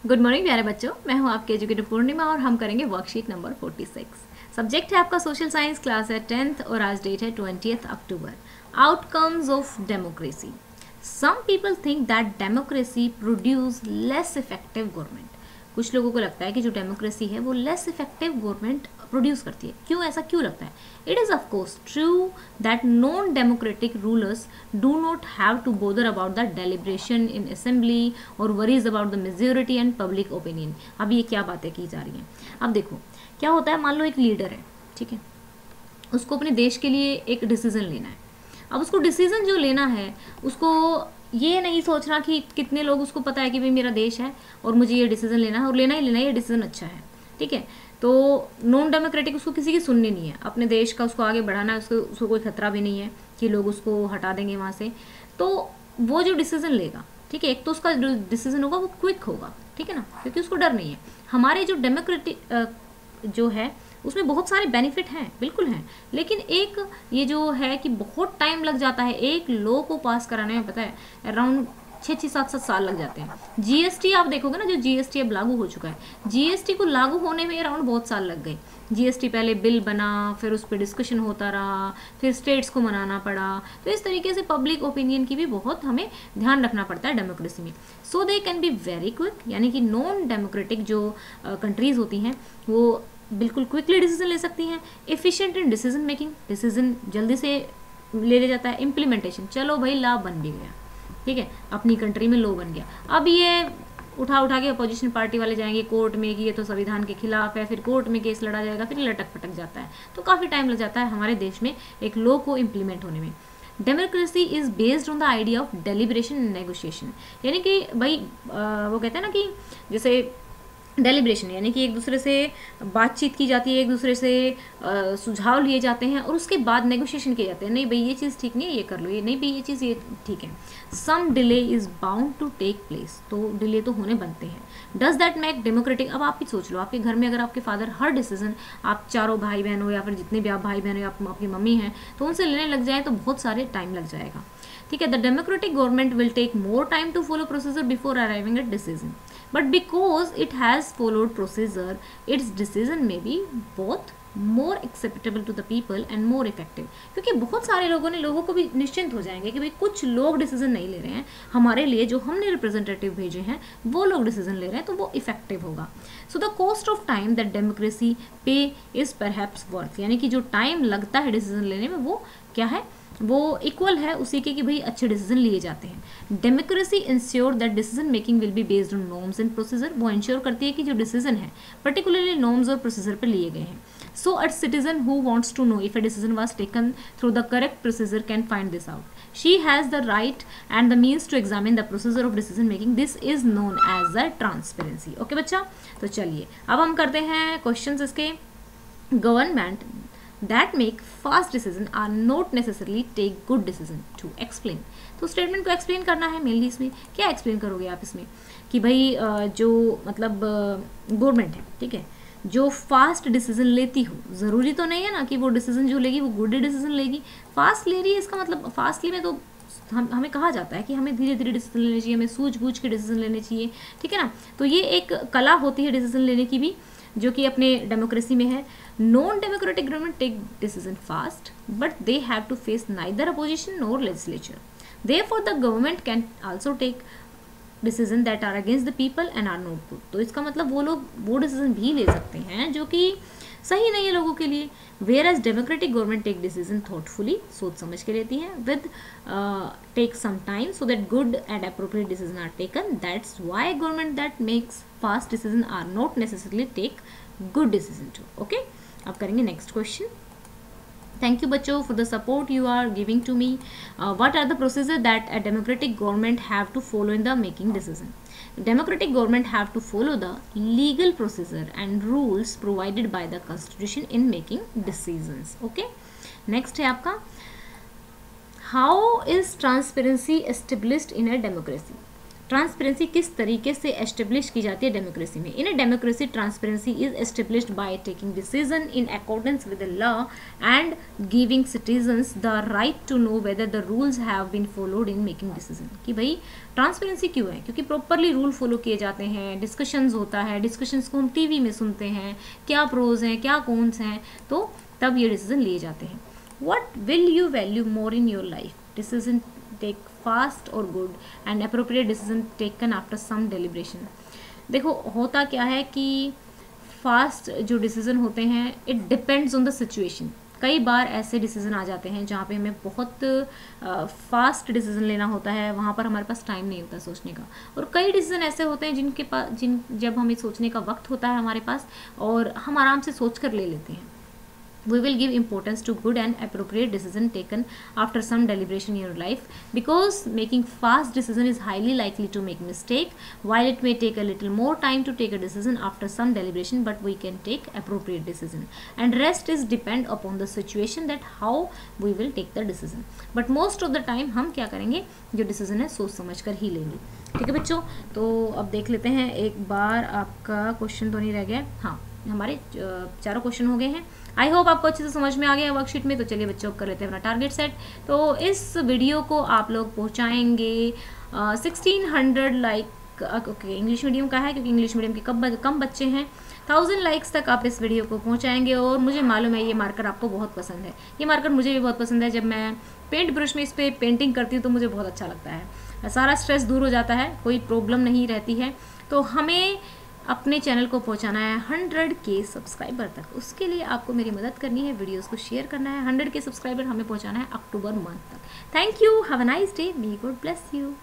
Good morning प्यारे बच्चों, मैं हूं आपके एजुकेटर पूर्णिमा और हम करेंगे वर्कशीट नंबर 46। सब्जेक्ट है आपका सोशल साइंस, क्लास है 10th और आज डेट है 20th October. Outcomes of democracy. Some people think that democracy produce less effective government. कुछ लोगों को लगता है कि जो डेमोक्रेसी है वो लेस इफेक्टिव गवर्नमेंट प्रोड्यूस करती है। क्यों, ऐसा क्यों लगता है? It is of course true that non democratic rulers do not have to bother about the deliberation in assembly और worries about the majority and public opinion. अब ये क्या बातें की जा रही हैं? अब देखो क्या होता है, मान लो एक लीडर है, ठीक है, उसको अपने देश के लिए एक डिसीजन लेना है। अब उसको डिसीजन जो लेना है, उसको ये नहीं सोचना कि कितने लोग, उसको पता है कि भाई मेरा देश है और मुझे ये डिसीजन लेना है और लेना ही लेना है, ये डिसीजन अच्छा है, ठीक है। तो नॉन डेमोक्रेटिक उसको किसी की सुननी नहीं है, अपने देश का उसको आगे बढ़ाना है, उसको कोई खतरा भी नहीं है कि लोग उसको हटा देंगे वहाँ से। तो वो जो डिसीजन लेगा, ठीक है, एक तो उसका जो डिसीजन होगा वो क्विक होगा, ठीक है ना, क्योंकि उसको डर नहीं है। हमारे जो डेमोक्रेटिक जो है उसमें बहुत सारे बेनिफिट हैं, बिल्कुल हैं, लेकिन एक ये जो है कि बहुत टाइम लग जाता है एक लॉ को पास कराने में। पता है अराउंड 6-7 साल लग जाते हैं। जीएसटी आप देखोगे ना, जो जीएसटी अब लागू हो चुका है, जीएसटी को लागू होने में अराउंड बहुत साल लग गए। जीएसटी पहले बिल बना, फिर उस पर डिस्कशन होता रहा, फिर स्टेट्स को मनाना पड़ा। तो इस तरीके से पब्लिक ओपिनियन की भी बहुत हमें ध्यान रखना पड़ता है डेमोक्रेसी में। So they can be very quick, यानी कि नॉन डेमोक्रेटिक जो कंट्रीज होती हैं वो बिल्कुल क्विकली डिसीजन ले सकती हैं। Efficient in decision making, decision जल्दी से ले लिया जाता है। इम्प्लीमेंटेशन, चलो भाई लॉ बन भी गया, ठीक है, अपनी कंट्री में लॉ बन गया। अब ये उठा के अपोजिशन पार्टी वाले जाएंगे कोर्ट में कि ये तो संविधान के खिलाफ है, फिर कोर्ट में केस लड़ा जाएगा, फिर लटक पटक जाता है, तो काफ़ी टाइम लग जाता है हमारे देश में एक लॉ को इम्प्लीमेंट होने में। Democracy is based on the idea of deliberation and negotiation, यानी कि भाई वो कहते हैं ना कि जैसे डेलिब्रेशन यानी कि एक दूसरे से बातचीत की जाती है, एक दूसरे से सुझाव लिए जाते हैं और उसके बाद नेगोशिएशन किए जाते हैं। नहीं भाई ये चीज़ ठीक नहीं है, ये कर लो, ये नहीं भाई ये चीज़ ये ठीक है। Some delay is bound to take place, तो डिले तो होने बनते हैं। Does that make democratic? अब आप ही सोच लो, आपके घर में अगर आपके फादर हर डिसीजन, आप चारों भाई बहन हो या फिर जितने भी आप भाई बहन हो, आपकी मम्मी हैं, तो उनसे लेने लग जाए तो बहुत सारे टाइम लग जाएगा, ठीक है। The democratic government will take more time to follow procedure before arriving at decision, but because it has followed procedure, its decision may be both more acceptable to the people and more effective। क्योंकि बहुत सारे लोगों को भी निश्चिंत हो जाएंगे कि भाई कुछ लोग डिसीजन नहीं ले रहे हैं हमारे लिए, जो हमने रिप्रेजेंटेटिव भेजे हैं वो लोग डिसीजन ले रहे हैं, तो वो इफेक्टिव होगा। So the cost of time that democracy पे इज परहैप्स वर्थ, यानी कि जो टाइम लगता है डिसीजन लेने में वो क्या है, वो इक्वल है उसी के कि भाई अच्छे डिसीजन लिए जाते हैं। Democracy ensure that decision making will be based on norms and procedure, वो इंश्योर करती है कि जो डिसीजन है पर्टिकुलरली नॉर्म्स और प्रोसीजर पर लिए गए हैं। So a citizen who wants to know if a decision was taken through the correct procedure can find this out. She has the right and the means to examine the procedure of decision making, this is known as a transparency. Okay बच्चा, तो चलिए अब हम करते हैं question इसके। Government that make fast decision are not necessarily take good decision to explain। तो statement को एक्सप्लेन करना है मेनली। इसमें क्या एक्सप्लेन करोगे आप इसमें कि भाई जो मतलब गवर्नमेंट है, ठीक है, जो फास्ट डिसीजन लेती हो, ज़रूरी तो नहीं है ना कि वो डिसीजन जो लेगी वो गुड डिसीजन लेगी। फास्ट ले रही है, इसका मतलब फास्टली में तो हमें कहा जाता है कि हमें धीरे धीरे डिसीजन लेने चाहिए, हमें सूझबूझ के डिसीजन लेने चाहिए, ठीक है ना। तो ये एक कला होती है डिसीजन लेने की भी, जो कि अपने डेमोक्रेसी में है। Non democratic government take decision fast but they have to face neither opposition nor legislature, therefore the government can also take decision that are against the people and are not good. तो इसका मतलब वो लोग वो decision भी ले सकते हैं जो कि सही नहीं है लोगों के लिए। Whereas democratic government take decision thoughtfully, सोच समझ के लेती है, with take some time so that good and appropriate decision are taken. That's why government that makes fast decision are not necessarily take good decision too. Okay, अब करेंगे next question. Thank you बच्चों for the support you are giving to me. What are the procedures that a democratic government have to follow in the making decision? Democratic government have to follow the legal procedure and rules provided by the constitution in making decisions. Okay, next है आपका how is transparency established in a democracy? Transparency किस तरीके से establish की जाती है democracy में? In a democracy transparency is established by taking decision in accordance with the law and giving citizens the right to know whether the rules have been followed in making decision. कि भाई transparency क्यों है? क्योंकि properly rule follow किए जाते हैं, discussions होता है, डिस्कशंस को हम टीवी में सुनते हैं, क्या प्रोज हैं क्या कॉन्स हैं, तो तब ये डिसीजन लिए जाते हैं। What will you value more in your life? Decision take fast और good and appropriate decision taken after some deliberation. देखो होता क्या है कि फास्ट जो डिसीजन होते हैं it depends on the situation. कई बार ऐसे डिसीजन आ जाते हैं जहाँ पे हमें बहुत फास्ट डिसीजन लेना होता है, वहाँ पर हमारे पास टाइम नहीं होता सोचने का। और कई डिसीजन ऐसे होते हैं जब हमें सोचने का वक्त होता है हमारे पास और हम आराम से सोच कर ले लेते हैं। We will give importance to good and appropriate decision taken after some deliberation in your life, because making fast decision is highly likely to make mistake. While it may take a little more time to take a decision after some deliberation, but we can take appropriate decision. And rest is depend upon the situation that how we will take the decision. But most of the time हम क्या करेंगे, जो decision है सोच समझ कर ही लेंगे। ठीक है बच्चों, तो अब देख लेते हैं एक बार, आपका क्वेश्चन तो नहीं रह गया। हाँ, हमारे चारों क्वेश्चन हो गए हैं। आई होप आपको अच्छे से समझ में आ गया वर्कशीट में। तो चलिए बच्चों कर लेते हैं अपना टारगेट सेट। तो इस वीडियो को आप लोग पहुंचाएंगे 1600 लाइक। ओके, इंग्लिश मीडियम का है क्योंकि इंग्लिश मीडियम के कम बच्चे हैं। 1000 लाइक्स तक आप इस वीडियो को पहुंचाएंगे। और मुझे मालूम है ये मार्कर आपको बहुत पसंद है, ये मार्कर मुझे भी बहुत पसंद है। जब मैं पेंट ब्रश में इस पर पेंटिंग करती हूँ तो मुझे बहुत अच्छा लगता है, सारा स्ट्रेस दूर हो जाता है, कोई प्रॉब्लम नहीं रहती है। तो हमें अपने चैनल को पहुंचाना है 100K सब्सक्राइबर तक। उसके लिए आपको मेरी मदद करनी है, वीडियोस को शेयर करना है। 100K सब्सक्राइबर हमें पहुंचाना है अक्टूबर मंथ तक। Thank you, have a nice day, may God bless you.